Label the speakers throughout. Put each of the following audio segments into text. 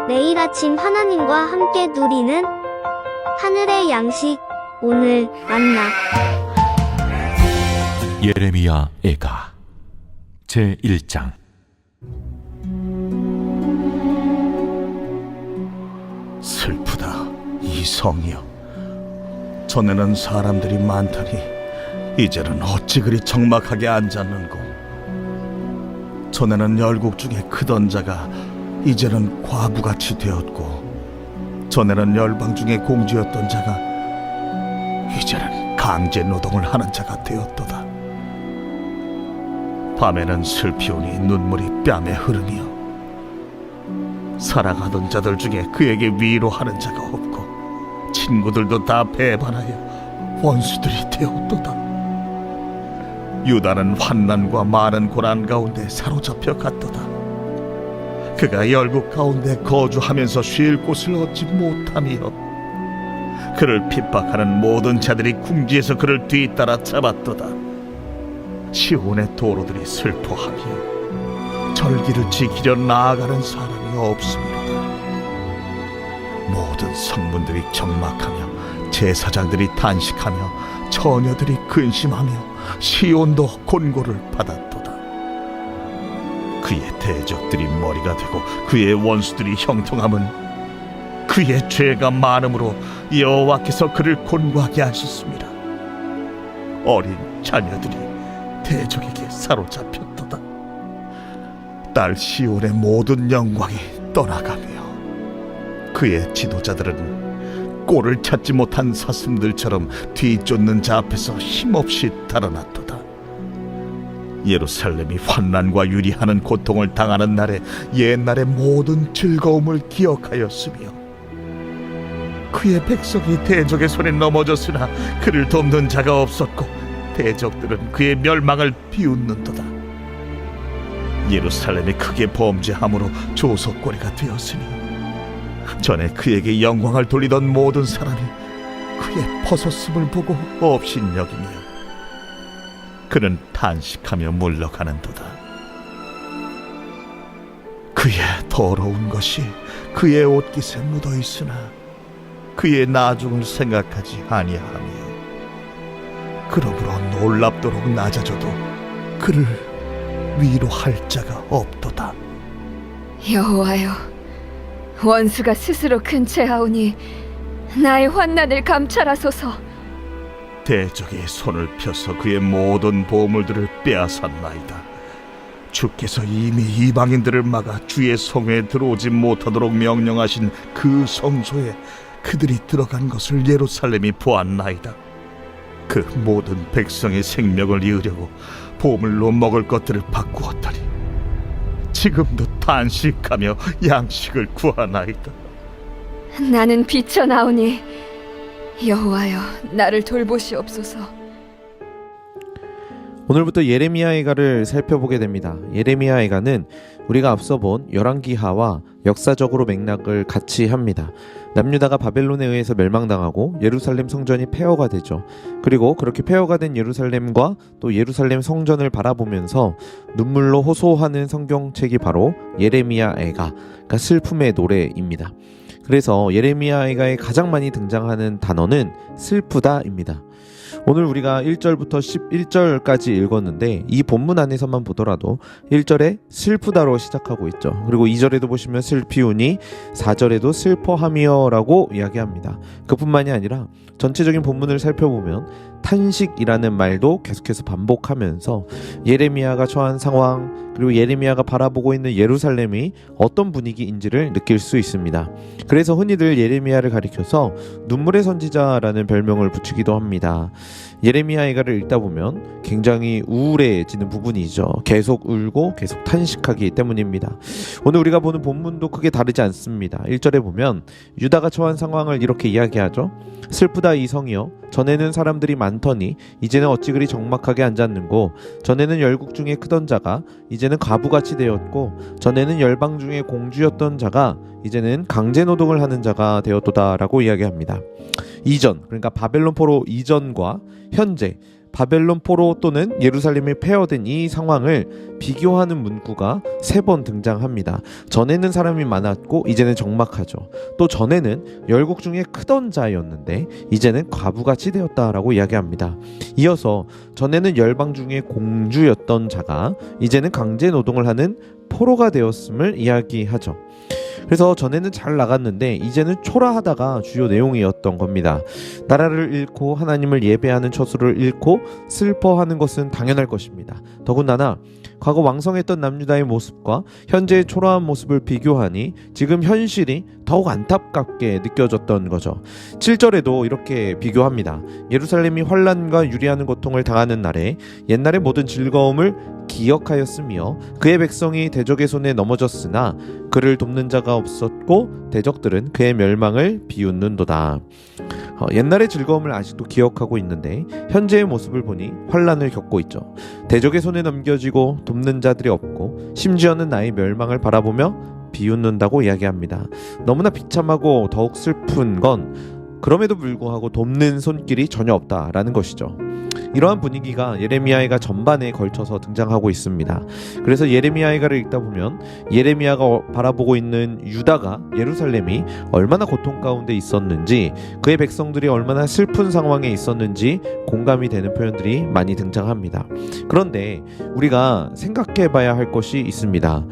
Speaker 1: 매일 아침 하나님과 함께 누리는 하늘의 양식, 오늘 만나.
Speaker 2: 예레미야 애가 제1장.
Speaker 3: 슬프다, 이 성이여. 전에는 사람들이 많더니 이제는 어찌 그리 적막하게 앉았는고. 전에는 열국 중에 크던 자가 이제는 과부같이 되었고, 전에는 열방 중에 공주였던 자가 이제는 강제 노동을 하는 자가 되었도다. 밤에는 슬피우니 눈물이 뺨에 흐르며, 살아가던 자들 중에 그에게 위로하는 자가 없고, 친구들도 다 배반하여 원수들이 되었도다. 유다는 환난과 많은 고난 가운데 사로잡혀 갔도다. 그가 열국 가운데 거주하면서 쉴 곳을 얻지 못하며, 그를 핍박하는 모든 자들이 궁지에서 그를 뒤따라 잡았도다. 시온의 도로들이 슬퍼하며 절기를 지키려 나아가는 사람이 없음이로다. 모든 성문들이 적막하며 제사장들이 단식하며 처녀들이 근심하며 시온도 곤고를 받았도다. 그의 대적들이 머리가 되고 그의 원수들이 형통함은 그의 죄가 많음으로 여호와께서 그를 곤고하게 하셨습니다. 어린 자녀들이 대적에게 사로잡혔도다. 딸 시온의 모든 영광이 떠나가며, 그의 지도자들은 꼴을 찾지 못한 사슴들처럼 뒤쫓는 자 앞에서 힘없이 달아났도다. 예루살렘이 환난과 유리하는 고통을 당하는 날에 옛날의 모든 즐거움을 기억하였으며, 그의 백성이 대적의 손에 넘어졌으나 그를 돕는 자가 없었고, 대적들은 그의 멸망을 비웃는도다. 예루살렘이 크게 범죄함으로 조석거리가 되었으니, 전에 그에게 영광을 돌리던 모든 사람이 그의 벗었음을 보고 업신여기며, 그는 탄식하며 물러가는도다. 그의 더러운 것이 그의 옷깃에 묻어 있으나 그의 나중을 생각하지 아니하며, 그러므로 놀랍도록 낮아져도 그를 위로할 자가 없도다.
Speaker 4: 여호와여, 원수가 스스로 근체하오니 나의 환난을 감찰하소서.
Speaker 3: 대적의 손을 펴서 그의 모든 보물들을 빼앗았나이다. 주께서 이미 이방인들을 막아 주의 성에 들어오지 못하도록 명령하신 그 성소에 그들이 들어간 것을 예루살렘이 보았나이다. 그 모든 백성의 생명을 이으려고 보물로 먹을 것들을 바꾸었더니 지금도 탄식하며 양식을 구하나이다.
Speaker 4: 나는 비쳐나오니 여호와여, 나를 돌보시옵소서.
Speaker 5: 오늘부터 예레미야 애가를 살펴보게 됩니다. 예레미야 애가는 우리가 앞서 본 열왕기하와 역사적으로 맥락을 같이 합니다. 남유다가 바벨론에 의해서 멸망당하고 예루살렘 성전이 폐허가 되죠. 그리고 그렇게 폐허가 된 예루살렘과 또 예루살렘 성전을 바라보면서 눈물로 호소하는 성경책이 바로 예레미야 애가, 그러니까 슬픔의 노래입니다. 그래서 예레미야 애가에 가장 많이 등장하는 단어는 슬프다입니다. 오늘 우리가 1절부터 11절까지 읽었는데, 이 본문 안에서만 보더라도 1절에 슬프다로 시작하고 있죠. 그리고 2절에도 보시면 슬피우니, 4절에도 슬퍼하며 라고 이야기합니다. 그뿐만이 아니라 전체적인 본문을 살펴보면 탄식이라는 말도 계속해서 반복하면서 예레미야가 처한 상황, 그리고 예레미야가 바라보고 있는 예루살렘이 어떤 분위기인지를 느낄 수 있습니다. 그래서 흔히들 예레미야를 가리켜서 눈물의 선지자라는 별명을 붙이기도 합니다. 예레미야 애가를 읽다 보면 굉장히 우울해지는 부분이죠. 계속 울고 계속 탄식하기 때문입니다. 오늘 우리가 보는 본문도 크게 다르지 않습니다. 1절에 보면 유다가 처한 상황을 이렇게 이야기하죠. 슬프다 이 성이여, 전에는 사람들이 많더니 이제는 어찌 그리 적막하게 앉았는고, 전에는 열국 중에 크던 자가 이제는 과부같이 되었고, 전에는 열방 중에 공주였던 자가 이제는 강제노동을 하는 자가 되었도다 라고 이야기합니다. 이전, 그러니까 바벨론 포로 이전과 현재, 바벨론 포로 또는 예루살렘이 폐허된 이 상황을 비교하는 문구가 3번 등장합니다. 전에는 사람이 많았고 이제는 적막하죠. 또 전에는 열국 중에 크던 자였는데 이제는 과부같이 되었다라고 이야기합니다. 이어서 전에는 열방 중에 공주였던 자가 이제는 강제 노동을 하는 포로가 되었음을 이야기하죠. 그래서 전에는 잘 나갔는데 이제는 초라하다가 주요 내용이었던 겁니다. 나라를 잃고 하나님을 예배하는 처소를 잃고 슬퍼하는 것은 당연할 것입니다. 더군다나 과거 왕성했던 남유다의 모습과 현재의 초라한 모습을 비교하니 지금 현실이 더욱 안타깝게 느껴졌던 거죠. 7절에도 이렇게 비교합니다. 예루살렘이 환난과 유리하는 고통을 당하는 날에 옛날의 모든 즐거움을 기억하였으며 그의 백성이 대적의 손에 넘어졌으나 그를 돕는 자가 없었고 대적들은 그의 멸망을 비웃는도다. 옛날의 즐거움을 아직도 기억하고 있는데 현재의 모습을 보니 환난을 겪고 있죠. 대적의 손에 넘겨지고 돕는 자들이 없고 심지어는 나의 멸망을 바라보며 비웃는다고 이야기합니다. 너무나 비참하고 더욱 슬픈 건 그럼에도 불구하고 돕는 손길이 전혀 없다라는 것이죠. 이러한 분위기가 예레미야이가 전반에 걸쳐서 등장하고 있습니다. 그래서 예레미야이가를 읽다 보면 예레미야가 바라보고 있는 유다가 예루살렘이 얼마나 고통 가운데 있었는지 그의 백성들이 얼마나 슬픈 상황에 있었는지 공감이 되는 표현들이 많이 등장합니다. 그런데 우리가 생각해 봐야 할 것이 있습니다.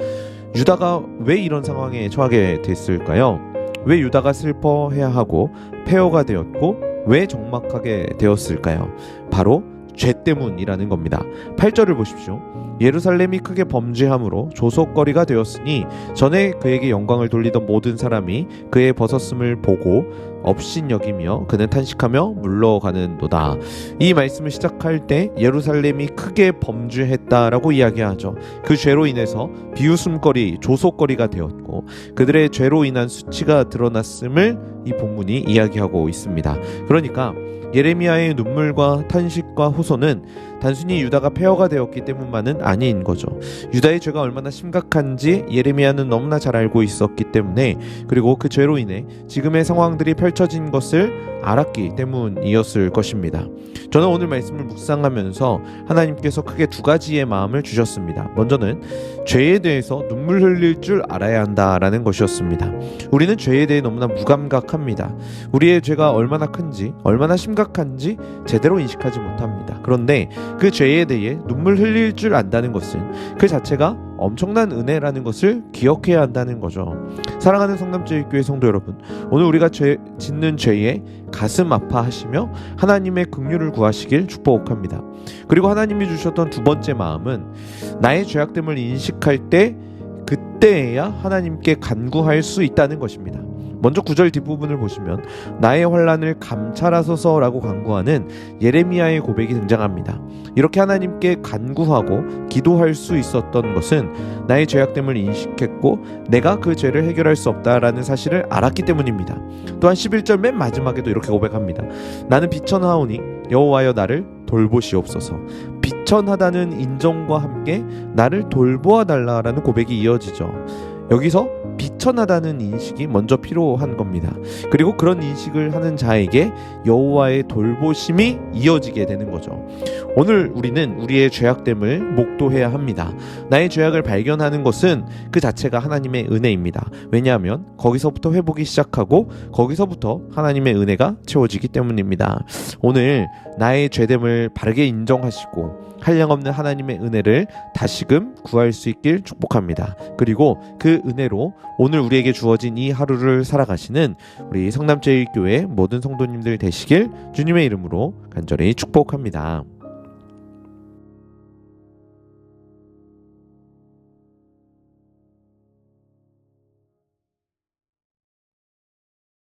Speaker 5: 유다가 왜 이런 상황에 처하게 됐을까요? 왜 유다가 슬퍼해야 하고 폐허가 되었고 왜 적막하게 되었을까요? 바로 죄 때문이라는 겁니다. 8절을 보십시오. 예루살렘이 크게 범죄함으로 조속거리가 되었으니 전에 그에게 영광을 돌리던 모든 사람이 그의 벗었음을 보고 업신여기며 그는 탄식하며 물러가는도다. 이 말씀을 시작할 때 예루살렘이 크게 범죄했다라고 이야기하죠. 그 죄로 인해서 비웃음거리, 조속거리가 되었고 그들의 죄로 인한 수치가 드러났음을 이 본문이 이야기하고 있습니다. 그러니까 예레미야의 눈물과 탄식과 호소는 단순히 유다가 폐허가 되었기 때문만은 아닌 거죠. 유다의 죄가 얼마나 심각한지 예레미야는 너무나 잘 알고 있었기 때문에, 그리고 그 죄로 인해 지금의 상황들이 펼쳐진 것을 알았기 때문이었을 것입니다. 저는 오늘 말씀을 묵상하면서 하나님께서 크게 2가지의 마음을 주셨습니다. 먼저는 죄에 대해서 눈물 흘릴 줄 알아야 한다라는 것이었습니다. 우리는 죄에 대해 너무나 무감각합니다. 우리의 죄가 얼마나 큰지, 얼마나 심각한지 제대로 인식하지 못합니다. 그런데 그 죄에 대해 눈물 흘릴 줄 안다는 것은 그 자체가 엄청난 은혜라는 것을 기억해야 한다는 거죠. 사랑하는 성남제일교회 성도 여러분, 오늘 우리가 짓는 죄에 가슴 아파하시며 하나님의 긍휼을 구하시길 축복합니다. 그리고 하나님이 주셨던 2번째 마음은 나의 죄악됨을 인식할 때 그때에야 하나님께 간구할 수 있다는 것입니다. 먼저 9절 뒷부분을 보시면 나의 환난을 감찰하소서라고 간구하는 예레미야의 고백이 등장합니다. 이렇게 하나님께 간구하고 기도할 수 있었던 것은 나의 죄악됨을 인식했고 내가 그 죄를 해결할 수 없다라는 사실을 알았기 때문입니다. 또한 11절 맨 마지막에도 이렇게 고백합니다. 나는 비천하오니 여호와여 나를 돌보시옵소서. 비천하다는 인정과 함께 나를 돌보아 달라라는 고백이 이어지죠. 여기서 비천하다는 인식이 먼저 필요한 겁니다. 그리고 그런 인식을 하는 자에게 여호와의 돌보심이 이어지게 되는 거죠. 오늘 우리는 우리의 죄악됨을 목도해야 합니다. 나의 죄악을 발견하는 것은 그 자체가 하나님의 은혜입니다. 왜냐하면 거기서부터 회복이 시작하고 거기서부터 하나님의 은혜가 채워지기 때문입니다. 오늘 나의 죄됨을 바르게 인정하시고 한량없는 하나님의 은혜를 다시금 구할 수 있길 축복합니다. 그리고 그 은혜로 오늘 우리에게 주어진 이 하루를 살아가시는 우리 성남제일교회 모든 성도님들 되시길 주님의 이름으로 간절히 축복합니다.